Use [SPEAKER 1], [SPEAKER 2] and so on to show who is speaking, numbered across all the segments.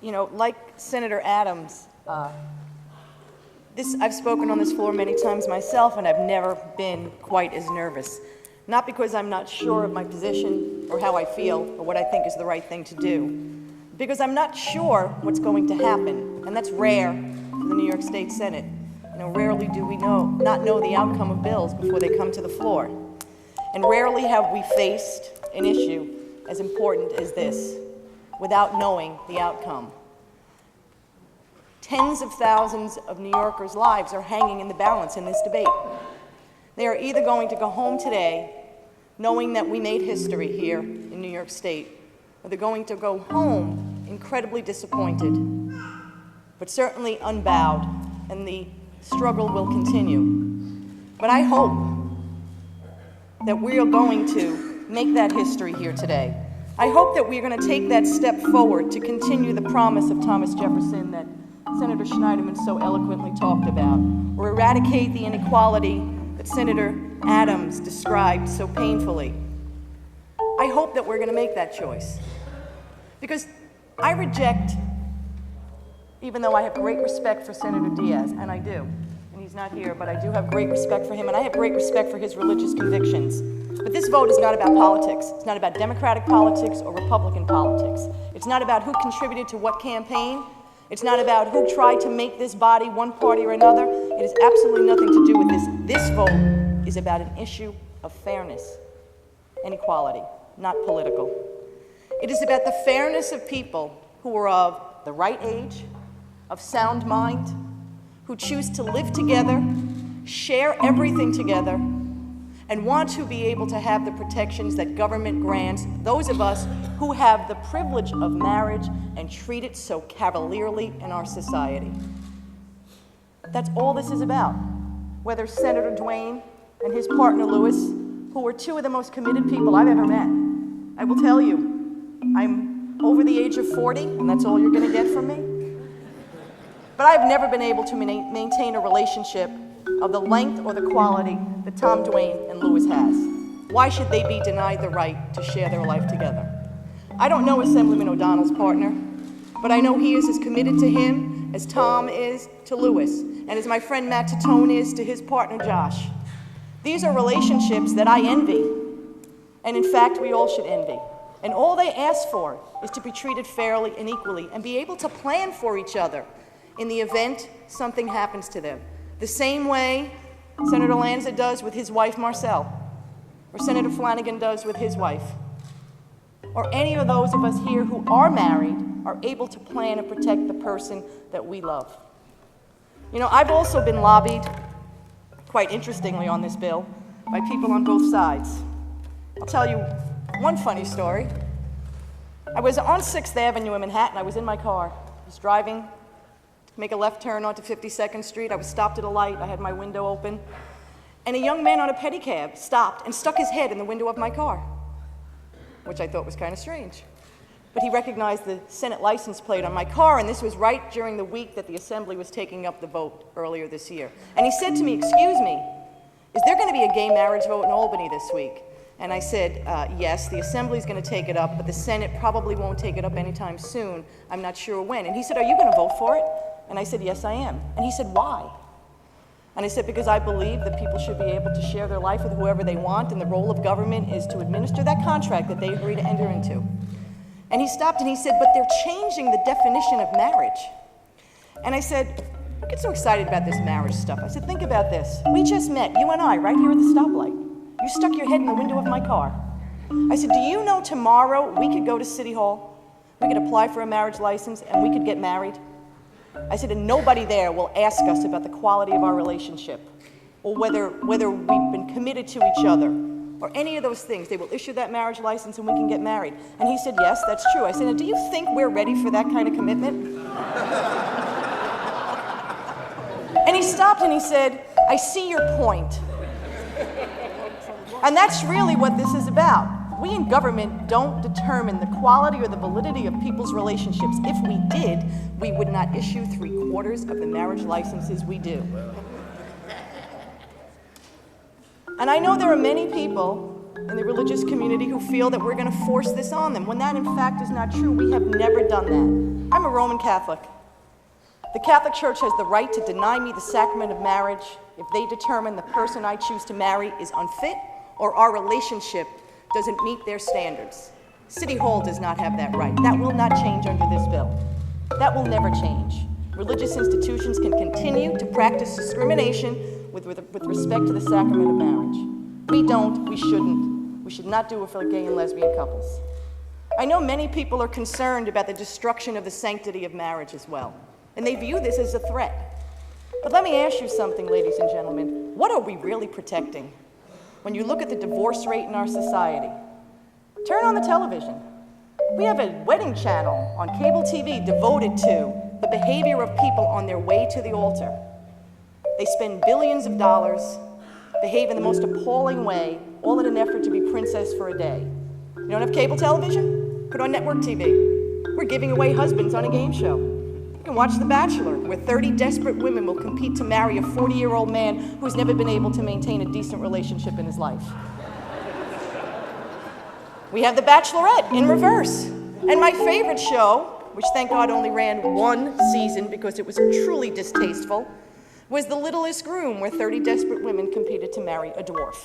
[SPEAKER 1] You know, like Senator Adams, I've spoken on this floor many times myself, and I've never been quite as nervous. Not because I'm not sure of my position or how I feel or what I think is the right thing to do, because I'm not sure what's going to happen, and that's rare for the New York State Senate. You know, rarely do we not know the outcome of bills before they come to the floor. And rarely have we faced an issue as important as this without knowing the outcome. Tens of thousands of New Yorkers' lives are hanging in the balance in this debate. They are either going to go home today knowing that we made history here in New York State, or they're going to go home incredibly disappointed, but certainly unbowed, and the struggle will continue. But I hope that we are going to make that history here today. I hope that we're going to take that step forward to continue the promise of Thomas Jefferson that Senator Schneiderman so eloquently talked about, or eradicate the inequality that Senator Adams described so painfully. I hope that we're going to make that choice. Because I reject, even though I have great respect for Senator Diaz, and I do, and he's not here, but I do have great respect for him, and I have great respect for his religious convictions. But this vote is not about politics. It's not about Democratic politics or Republican politics. It's not about who contributed to what campaign. It's not about who tried to make this body one party or another. It has absolutely nothing to do with this. This vote is about an issue of fairness and equality, not political. It is about the fairness of people who are of the right age, of sound mind, who choose to live together, share everything together, and want to be able to have the protections that government grants those of us who have the privilege of marriage and treat it so cavalierly in our society. That's all this is about. Whether Senator Duane and his partner Lewis, who were two of the most committed people I've ever met. I will tell you, I'm over the age of 40, and that's all you're going to get from me. But I've never been able to maintain a relationship of the length or the quality that Tom Duane and Lewis has. Why should they be denied the right to share their life together? I don't know Assemblyman O'Donnell's partner, but I know he is as committed to him as Tom is to Lewis, and as my friend Matt Titone is to his partner Josh. These are relationships that I envy, and in fact we all should envy. And all they ask for is to be treated fairly and equally and be able to plan for each other in the event something happens to them. The same way Senator Lanza does with his wife Marcelle, or Senator Flanagan does with his wife, or any of those of us here who are married are able to plan and protect the person that we love. You know, I've also been lobbied, quite interestingly on this bill, by people on both sides. I'll tell you one funny story. I was on 6th Avenue in Manhattan. I was in my car. I was driving to make a left turn onto 52nd Street. I was stopped at a light. I had my window open. And a young man on a pedicab stopped and stuck his head in the window of my car, which I thought was kind of strange. But he recognized the Senate license plate on my car, and this was right during the week that the Assembly was taking up the vote earlier this year. And he said to me, "Excuse me, is there going to be a gay marriage vote in Albany this week?" And I said, yes, the Assembly's going to take it up, but the Senate probably won't take it up anytime soon. I'm not sure when. And he said, "Are you going to vote for it?" And I said, "Yes, I am." And he said, "Why?" And I said, "Because I believe that people should be able to share their life with whoever they want, and the role of government is to administer that contract that they agree to enter into." And he stopped and he said, "But they're changing the definition of marriage." And I said, "Don't get so excited about this marriage stuff." I said, "Think about this. We just met, you and I, right here at the stoplight. You stuck your head in the window of my car." I said, "Do you know tomorrow we could go to City Hall, we could apply for a marriage license, and we could get married?" I said, "And nobody there will ask us about the quality of our relationship, or whether we've been committed to each other, or any of those things. They will issue that marriage license and we can get married." And he said, "Yes, that's true." I said, "Now, do you think we're ready for that kind of commitment?" And he stopped and he said, "I see your point." And that's really what this is about. We in government don't determine the quality or the validity of people's relationships. If we did, we would not issue 3/4 of the marriage licenses we do. And I know there are many people in the religious community who feel that we're going to force this on them, when that in fact is not true. We have never done that. I'm a Roman Catholic. The Catholic Church has the right to deny me the sacrament of marriage if they determine the person I choose to marry is unfit or our relationship doesn't meet their standards. City Hall does not have that right. That will not change under this bill. That will never change. Religious institutions can continue to practice discrimination with respect to the sacrament of marriage. We don't, we shouldn't. We should not do it for gay and lesbian couples. I know many people are concerned about the destruction of the sanctity of marriage as well, and they view this as a threat. But let me ask you something, ladies and gentlemen. What are we really protecting? When you look at the divorce rate in our society, turn on the television. We have a wedding channel on cable TV devoted to the behavior of people on their way to the altar. They spend billions of dollars, behave in the most appalling way, all in an effort to be princess for a day. You don't have cable television? Put on network TV. We're giving away husbands on a game show. You can watch The Bachelor, where 30 desperate women will compete to marry a 40-year-old man who's never been able to maintain a decent relationship in his life. We have The Bachelorette in reverse. And my favorite show, which thank God only ran one season because it was truly distasteful, was The Littlest Groom, where 30 desperate women competed to marry a dwarf.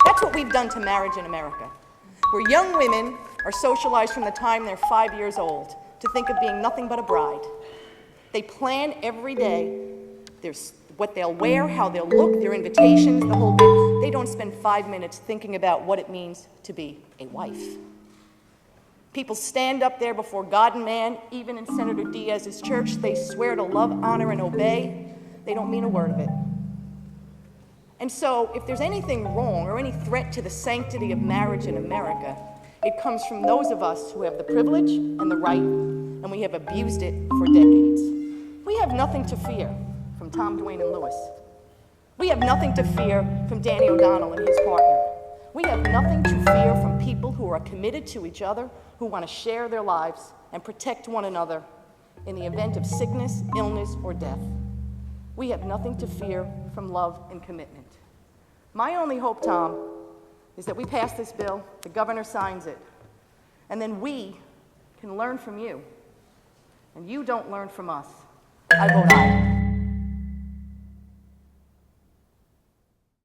[SPEAKER 1] That's what we've done to marriage in America, where young women are socialized from the time they're 5 years old to think of being nothing but a bride. They plan every day what they'll wear, how they'll look, their invitations, the whole bit. They don't spend 5 minutes thinking about what it means to be a wife. People stand up there before God and man, even in Senator Diaz's church. They swear to love, honor, and obey. They don't mean a word of it. And so, if there's anything wrong or any threat to the sanctity of marriage in America, it comes from those of us who have the privilege and the right, and we have abused it for decades. We have nothing to fear from Tom, Dwayne, and Lewis. We have nothing to fear from Danny O'Donnell and his partner. We have nothing to fear from people who are committed to each other, who want to share their lives and protect one another in the event of sickness, illness, or death. We have nothing to fear from love and commitment. My only hope, Tom, is that we pass this bill, the governor signs it, and then we can learn from you, and you don't learn from us. I vote aye.